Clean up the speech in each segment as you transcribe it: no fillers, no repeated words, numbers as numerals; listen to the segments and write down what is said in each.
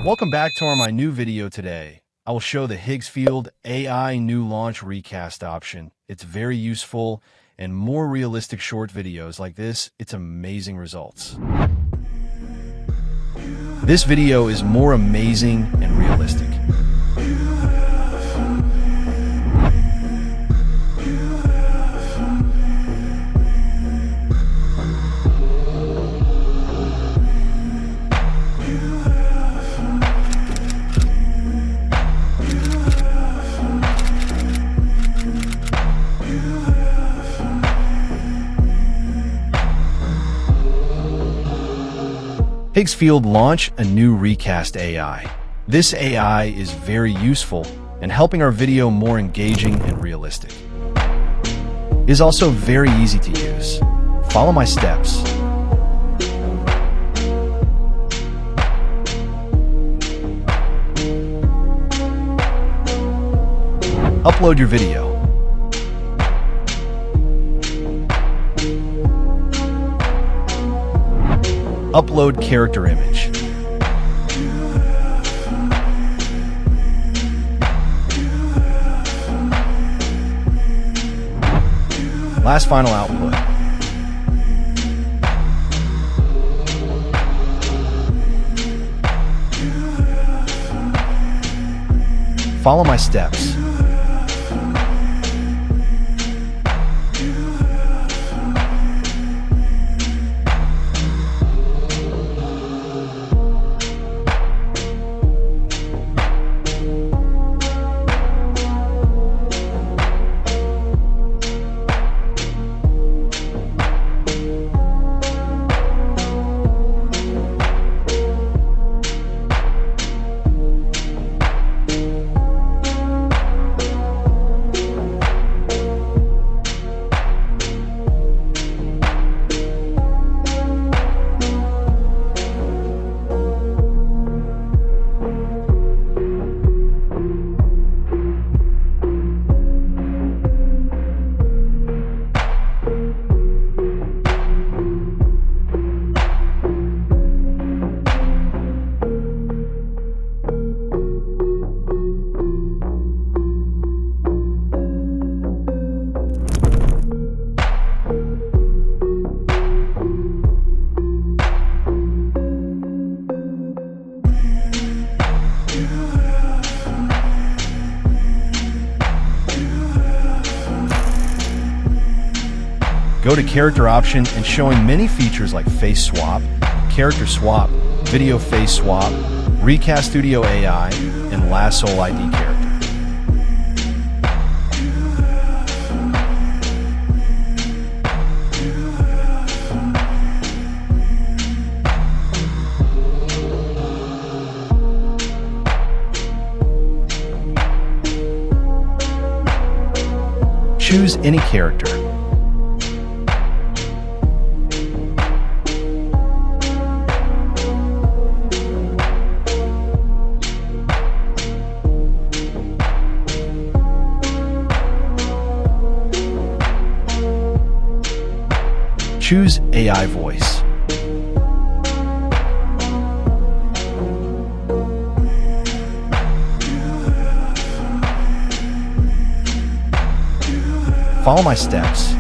Welcome back to my new video today. I will show the Higgsfield AI new launch recast option. It's very useful and more realistic short videos like this, it's amazing results. This video is more amazing and realistic. Higgsfield launch a new recast AI. This AI is very useful and helping our video more engaging and realistic. It is also very easy to use. Follow my steps. Upload your video. Upload character image. Last final output. Follow my steps. Go to character option and showing many features like face swap, character swap, video face swap, recast studio AI, and last sole ID character. Choose any character. Choose AI voice. Follow my steps.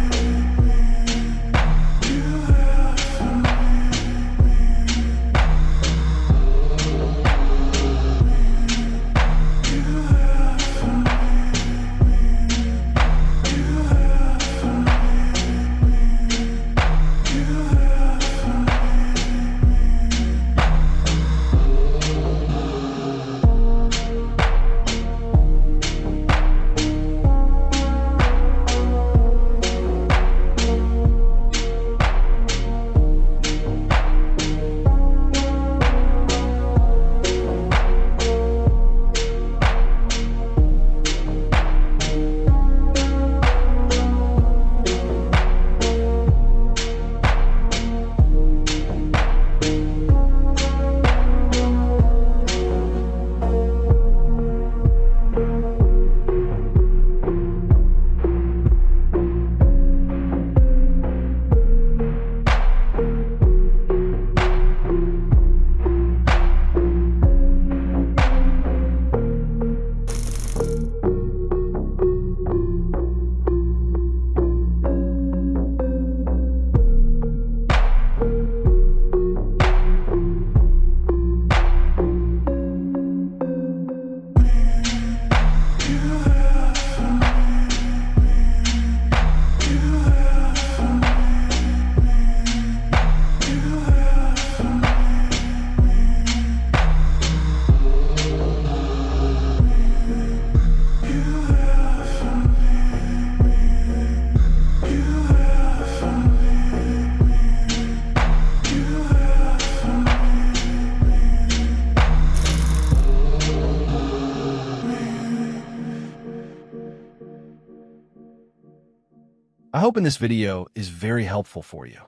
I hope in this video is very helpful for you.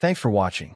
Thanks for watching.